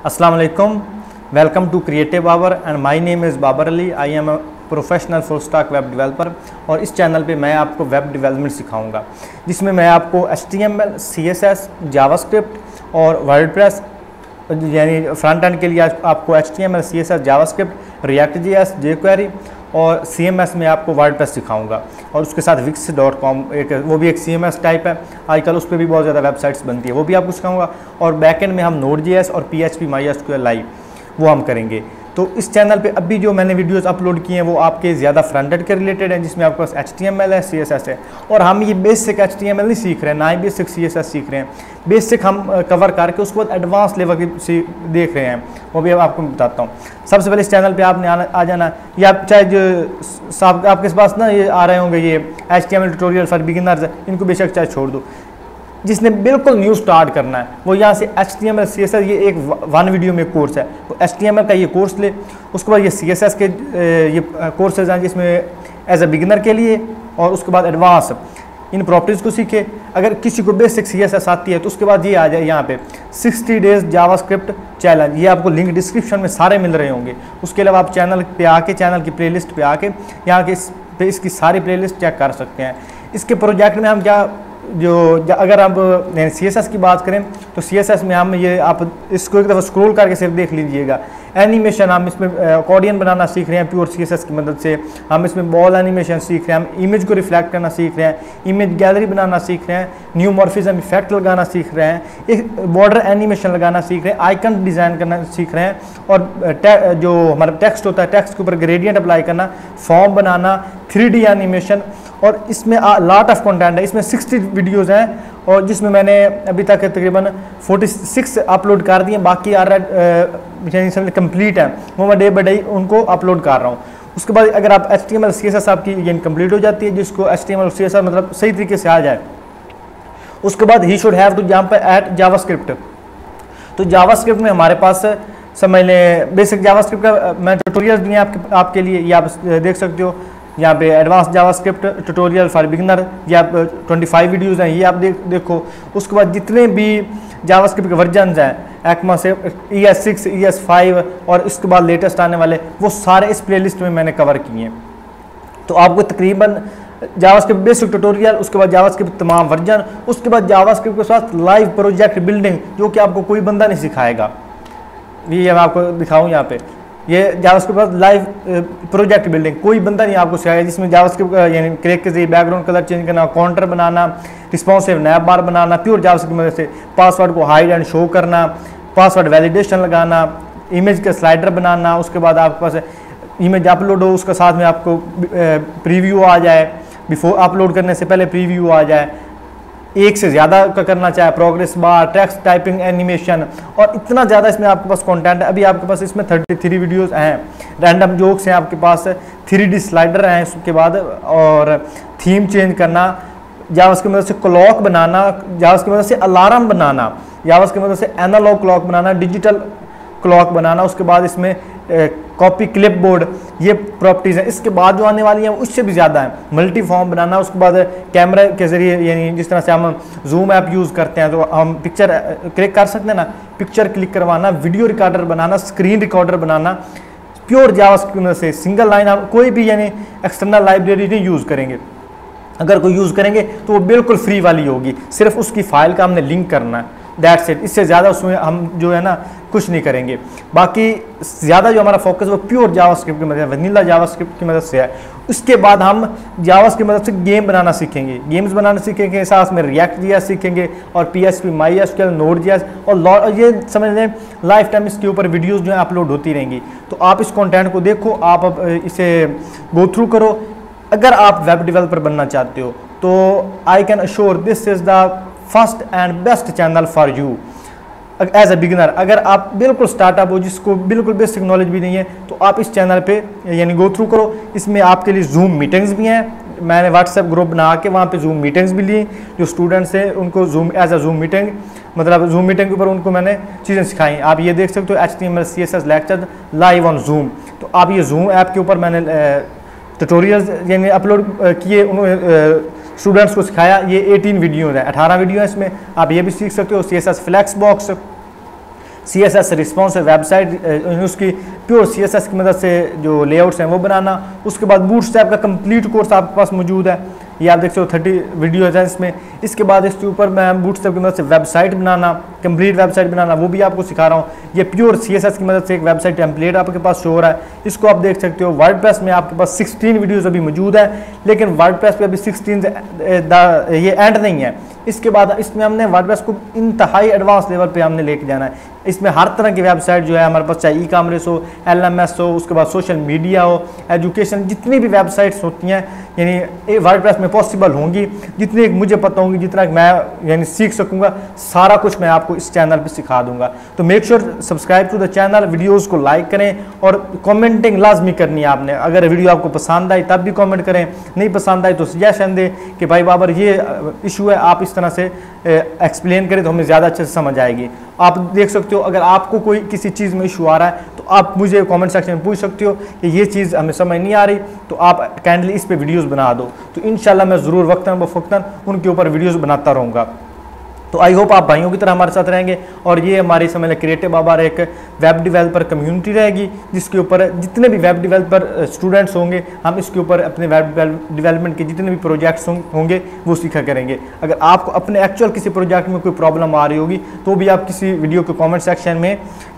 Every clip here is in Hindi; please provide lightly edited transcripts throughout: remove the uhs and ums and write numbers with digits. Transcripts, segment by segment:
Assalamu alaikum. Welcome to Creative Babar and my name is Babar Ali. I am a professional full stack web developer और इस चैनल पे मैं आपको वेब डेवलपमेंट सिखाऊंगा, जिसमें मैं आपको HTML, CSS, जावास्क्रिप्ट और वर्डप्रेस यानी फ्रंट एंड के लिए आपको HTML, CSS, JavaScript, React.js, jQuery और CMS में आपको वर्डप्रेस सिखाऊंगा। और उसके साथ wix.com वो भी एक CMS टाइप है, आजकल उस पर भी बहुत ज़्यादा वेबसाइट्स बनती है, वो भी आपको सिखाऊंगा। और बैकएंड में हम Node.js और PHP MySQL लाइव वो हम करेंगे। तो इस चैनल पे अभी जो मैंने वीडियोस अपलोड किए हैं वो आपके ज़्यादा फ्रंट एंड के रिलेटेड हैं, जिसमें आपके पास HTML है, CSS है। और हम ये बेसिक HTML नहीं सीख रहे हैं, ना ही बेसिक CSS सीख रहे हैं। बेसिक हम कवर करके उसके बाद एडवांस लेवल की देख रहे हैं, वो भी आपको बताता हूँ। सबसे पहले इस चैनल पे आपने आ जाना, या आप चाहे जो आपके पास ना ये आ रहे होंगे ये HTML ट्यूटोरियल फॉर बिगिनर्स, इनको बेशक चाहे छोड़ दो। जिसने बिल्कुल न्यू स्टार्ट करना है वो यहाँ से HTML, CSS ये एक वन वीडियो में कोर्स है, तो HTML का ये कोर्स ले। उसके बाद ये CSS के ये कोर्सेज हैं जिसमें एज ए बिगिनर के लिए, और उसके बाद एडवांस इन प्रॉपर्टीज़ को सीखे। अगर किसी को बेसिक CSS आती है तो उसके बाद ये आ जाए यहाँ पे 60 डेज जावास्क्रिप्ट चैलेंज, ये आपको लिंक डिस्क्रिप्शन में सारे मिल रहे होंगे। उसके अलावा आप चैनल पे आके, चैनल की प्लेलिस्ट पे आके यहाँ के इसकी सारी प्लेलिस्ट चेक कर सकते हैं। इसके प्रोजेक्ट में हम क्या अगर आप CSS की बात करें तो CSS में हम ये आप इसको एक दफ़ा स्क्रॉल करके सिर्फ देख लीजिएगा। एनिमेशन हम इसमें अकॉर्डियन बनाना सीख रहे हैं प्योर CSS की मदद से। हम इसमें बॉल एनिमेशन सीख रहे हैं, हम इमेज को रिफ्लेक्ट करना सीख रहे हैं, इमेज गैलरी बनाना सीख रहे हैं, न्यू मॉर्फिज्म इफेक्ट लगाना सीख रहे हैं, एक बॉर्डर एनिमेशन लगाना सीख रहे हैं, आइकन डिज़ाइन करना सीख रहे हैं, और जो हमारा टेक्स्ट होता है टेक्स्ट के ऊपर ग्रेडियंट अप्लाई करना, फॉर्म बनाना, 3D एनिमेशन। और इसमें लॉट ऑफ कंटेंट है, इसमें 60 वीडियोज़ हैं और जिसमें मैंने अभी तक तकरीबन 46 अपलोड कर दिए, बाकी यानी कंप्लीट है, वो मैं डे बाई डे उनको अपलोड कर रहा हूँ। उसके बाद अगर आप HTML, CSS आपकी यानी कंप्लीट हो जाती है, जिसको HTML, CSS मतलब सही तरीके से आ जाए, उसके बाद ही should have to jump at JavaScript. तो जावास्क्रिप्ट में हमारे पास समझ लें बेसिक जावास्क्रिप्ट का मैं ट्यूटोरियल दिए आपके लिए, ये आप देख सकते हो। यहाँ पे advance JavaScript tutorial for beginner, ये आप 25 वीडियोज़ हैं, ये आप देखो। उसके बाद जितने भी जावास्क्रिप्ट के वर्जन्स हैं ECMA से ES6, ES5 और इसके बाद लेटेस्ट आने वाले, वो सारे इस प्लेलिस्ट में मैंने कवर किए हैं। तो आपको तकरीबन जावास्क्रिप्ट बेसिक ट्यूटोरियल, उसके बाद जावास्क्रिप्ट तमाम वर्जन, उसके बाद जावास्क्रिप्ट के साथ लाइव प्रोजेक्ट बिल्डिंग, जो कि आपको कोई बंदा नहीं सिखाएगा। ये मैं आपको दिखाऊँ यहाँ पे, ये जावास्क्रिप्ट के बाद लाइव प्रोजेक्ट बिल्डिंग कोई बंदा नहीं आपको सिखाएगा, जिसमें जावास्क्रिप्ट यानी क्लिक के जरिए बैकग्राउंड कलर चेंज करना, काउंटर बनाना, रिस्पॉन्सिव नैप बार बनाना, प्योर जावास्क्रिप्ट की मदद से पासवर्ड को हाइड एंड शो करना, पासवर्ड वैलिडेशन लगाना, इमेज का स्लाइडर बनाना। उसके बाद आपके पास इमेज अपलोड हो, उसके साथ में आपको प्रीव्यू आ जाए, बिफोर अपलोड करने से पहले प्रीव्यू आ जाए, एक से ज़्यादा का करना चाहे, progress bar, text typing, animation, और इतना ज़्यादा इसमें आपके पास कंटेंट है। अभी आपके पास इसमें 33 वीडियोस हैं, रैंडम जोक्स हैं आपके पास, 3D स्लाइडर हैं उसके बाद, और थीम चेंज करना, जावास की मदद से क्लॉक बनाना, जावास की मदद से अलार्म बनाना, जावास की मदद से एनालॉग क्लॉक बनाना, डिजिटल क्लॉक बनाना। उसके बाद इसमें कॉपी क्लिपबोर्ड, ये प्रॉपर्टीज़ हैं। इसके बाद जो आने वाली हैं उससे भी ज़्यादा है, मल्टी फॉर्म बनाना। उसके बाद कैमरा के ज़रिए यानी जिस तरह से हम जूम ऐप यूज़ करते हैं तो हम पिक्चर क्लिक कर सकते हैं ना, पिक्चर क्लिक करवाना, वीडियो रिकॉर्डर बनाना, स्क्रीन रिकॉर्डर बनाना, प्योर जावास्क्रिप्ट से सिंगल लाइन। हम कोई भी यानी एक्सटर्नल लाइब्रेरी नहीं यूज़ करेंगे, अगर कोई यूज़ करेंगे तो वो बिल्कुल फ्री वाली होगी, सिर्फ उसकी फ़ाइल का हमने लिंक करना है, दैट्स इट। इससे ज़्यादा उसमें हम जो है ना कुछ नहीं करेंगे। बाकी ज़्यादा जो हमारा फोकस वो प्योर जावास्क्रिप्ट की मदद, वनीला जावास्क्रिप्ट की मदद से है। उसके बाद हम जावास की मदद से गेम बनाना सीखेंगे, गेम्स बनाना सीखेंगे, साथ में React.js सीखेंगे, और PHP MySQL, Node.js, और ये समझ लें लाइफ टाइम इसके ऊपर वीडियोज़ जो है अपलोड होती रहेंगी। तो आप इस कॉन्टेंट को देखो, आप इसे गो थ्रू करो। अगर आप वेब डेवलपर बनना चाहते हो तो I can assure this is the first and best channel for you as a beginner. अगर आप बिल्कुल स्टार्टअप हो, जिसको बिल्कुल बेसिक नॉलेज भी नहीं है, तो आप इस चैनल पे यानी गो थ्रू करो। इसमें आपके लिए जूम मीटिंग्स भी हैं, मैंने व्हाट्सएप ग्रुप बना के वहाँ पे जूम मीटिंग्स भी ली। जो स्टूडेंट्स हैं उनको Zoom as a Zoom meeting, मतलब जूम मीटिंग के ऊपर उनको मैंने चीज़ें सिखाई। आप ये देख सकते हो HTML, CSS lecture live on zoom. तो आप ये जूम ऐप के ऊपर मैंने ट्यूटोरियल्स यानी अपलोड किए, उन्होंने स्टूडेंट्स को सिखाया। ये 18 वीडियो है, 18 वीडियो है इसमें, आप ये भी सीख सकते हो। CSS flex box, CSS responsive website, उसकी प्योर CSS की मदद से जो लेआउट्स हैं वो बनाना। उसके बाद बूटस्ट्रैप का कंप्लीट कोर्स आपके पास मौजूद है, ये आप देख सकते हो 30 वीडियोज़ हैं इसमें। इसके बाद इसके ऊपर मैं बूटस्ट्रैप की मदद से वेबसाइट बनाना, कंप्लीट वेबसाइट बनाना, वो भी आपको सिखा रहा हूँ। ये प्योर CSS की मदद से एक वेबसाइट टेम्पलेट आपके पास शो हो रहा है, इसको आप देख सकते हो। वर्डप्रेस में आपके पास 16 वीडियोज़ अभी मौजूद है, लेकिन वर्डप्रेस पे अभी 16 ये एंड नहीं है। इसके बाद इसमें हमने वर्डप्रेस को इंतहाई एडवांस लेवल पे हमने लेके जाना है। इसमें हर तरह की वेबसाइट जो है हमारे पास, चाहे ई-कॉमर्स हो, LMS हो, उसके बाद सोशल मीडिया हो, एजुकेशन, जितनी भी वेबसाइट्स होती हैं यानी वर्डप्रेस में पॉसिबल होंगी, जितनी मुझे पता होंगी, जितना मैं यानी सीख सकूंगा, सारा कुछ मैं आपको इस चैनल पे सिखा दूंगा। तो make sure subscribe to the channel, videos को लाइक करें और कॉमेंटिंग लाजमी करनी है आपने। अगर वीडियो आपको पसंद आई तब भी कॉमेंट करें, नहीं पसंद आई तो सजेशन दें कि भाई बाबर ये इशू है, आप इस तरह से एक्सप्लेन करें तो हमें ज़्यादा अच्छे से समझ आएगी। आप देख सकते हो अगर आपको कोई किसी चीज़ में इशू आ रहा है तो आप मुझे कमेंट सेक्शन में पूछ सकते हो कि ये चीज़ हमें समझ नहीं आ रही, तो आप काइंडली इस पे वीडियोस बना दो। तो इंशाल्लाह मैं ज़रूर वक्तन बवक्तन उनके ऊपर वीडियोस बनाता रहूँगा। तो आई होप आप भाइयों की तरह हमारे साथ रहेंगे। और ये हमारी समझ लें क्रिएटिव बाबर एक वेब डेवलपर कम्युनिटी रहेगी, जिसके ऊपर जितने भी वेब डेवलपर स्टूडेंट्स होंगे, हम इसके ऊपर अपने वेब डेवलपमेंट के जितने भी प्रोजेक्ट्स होंगे वो सीखा करेंगे। अगर आपको अपने एक्चुअल किसी प्रोजेक्ट में कोई प्रॉब्लम आ रही होगी तो भी आप किसी वीडियो के कॉमेंट सेक्शन में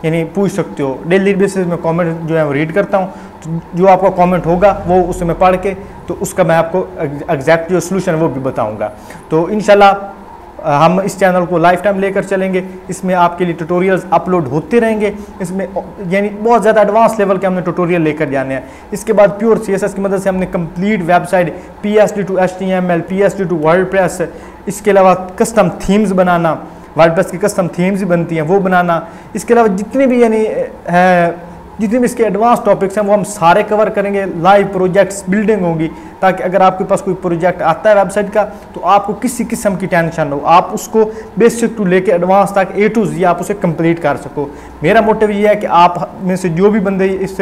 यानी पूछ सकते हो। डेली बेसिस में कॉमेंट जो है वो रीड करता हूँ, तो जो आपका कॉमेंट होगा वो उसे मैं पढ़ के तो उसका मैं आपको एग्जैक्ट जो सोल्यूशन है वो भी बताऊँगा। तो इंशाल्लाह हम इस चैनल को लाइफ टाइम लेकर चलेंगे। इसमें आपके लिए ट्यूटोरियल्स अपलोड होते रहेंगे। इसमें यानी बहुत ज़्यादा एडवांस लेवल के हमने ट्यूटोरियल लेकर जाने हैं। इसके बाद प्योर CSS की मदद से हमने complete website PSD to HTML, PSD to WordPress, इसके अलावा कस्टम थीम्स बनाना, वर्डप्रेस की कस्टम थीम्स भी बनती हैं वो बनाना। इसके अलावा जितने भी यानी है जितने भी इसके एडवांस टॉपिक्स हैं वो हम सारे कवर करेंगे। लाइव प्रोजेक्ट्स बिल्डिंग होगी, ताकि अगर आपके पास कोई प्रोजेक्ट आता है वेबसाइट का तो आपको किसी किस्म की टेंशन हो, आप उसको बेसिक टू लेके एडवांस तक A to Z आप उसे कंप्लीट कर सको। मेरा मोटिव ये है कि आप में से जो भी बंदे इस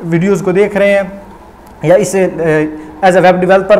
वीडियोज़ को देख रहे हैं या इसे एज ए वेब डेवलपर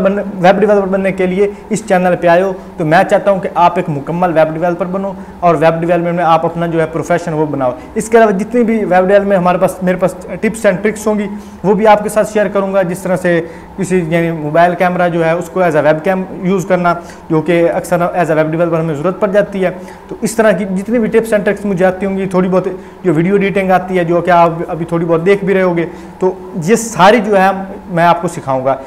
बनने के लिए इस चैनल पे आए हो, तो मैं चाहता हूं कि आप एक मुकम्मल वेब डेवलपर बनो और वेब डेवलपमेंट में आप अपना जो है प्रोफेशन वो बनाओ। इसके अलावा जितनी भी वेब डेवलपमेंट मेरे पास टिप्स एंड ट्रिक्स होंगी वो भी आपके साथ शेयर करूंगा। जिस तरह से किसी यानी मोबाइल कैमरा जो है उसको as a web cam use करना, जो कि अक्सर एज ए वेब डेवलपर हमें ज़रूरत पड़ जाती है। तो इस तरह की जितनी भी टिप्स एंड ट्रिक्स मुझे आती होंगी, थोड़ी बहुत जो वीडियो एडिटिंग आती है जो कि आप अभी थोड़ी बहुत देख भी रहे होगे, तो ये सारी जो है मैं आपको सिखाऊंगा।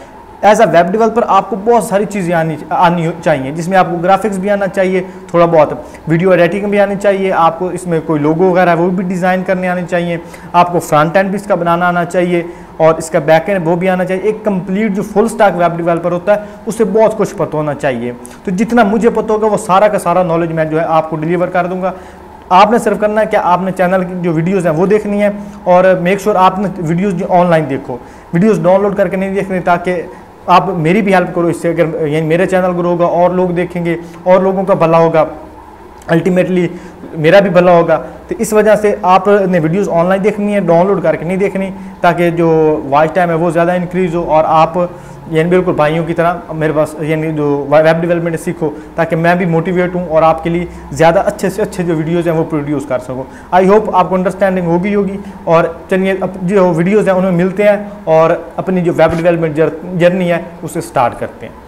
एज अ वेब डेवलपर आपको बहुत सारी चीज़ें आनी चाहिए, जिसमें आपको ग्राफिक्स भी आना चाहिए, थोड़ा बहुत वीडियो एडिटिंग भी आनी चाहिए, आपको इसमें कोई लोगो वगैरह है वो भी डिज़ाइन करने आने चाहिए, आपको फ्रंट एंड भी इसका बनाना आना चाहिए और इसका बैक एंड वो भी आना चाहिए। एक कंप्लीट जो फुल स्टैक वेब डेवलपर होता है उसे बहुत कुछ पता होना चाहिए। तो जितना मुझे पता होगा वो सारा का सारा नॉलेज मैं जो है आपको डिलीवर कर दूँगा। आपने सिर्फ करना है कि आपने चैनल की जो वीडियोज़ हैं वो देखनी है और मेक श्योर आपने वीडियोज़ ऑनलाइन देखो, वीडियोज़ डाउनलोड करके नहीं देखनी, ताकि आप मेरी भी हेल्प करो। इससे अगर यानी मेरे चैनल ग्रो होगा और लोग देखेंगे और लोगों का भला होगा, अल्टीमेटली मेरा भी भला होगा। तो इस वजह से आपने वीडियोस ऑनलाइन देखनी है, डाउनलोड करके नहीं देखनी, ताकि जो वॉच टाइम है वो ज़्यादा इंक्रीज़ हो और आप यानी बिल्कुल भाइयों की तरह मेरे पास यानी जो वेब डेवलपमेंट सीखो, ताकि मैं भी मोटिवेट हूँ और आपके लिए ज़्यादा अच्छे से अच्छे जो वीडियोज़ हैं वो प्रोड्यूस कर सकूँ। आई होप आपको अंडरस्टैंडिंग होगी। और चलिए अब जो वीडियोज़ हैं उनमें मिलते हैं और अपनी जो वेब डेवलपमेंट जर्नी है उसे स्टार्ट करते हैं।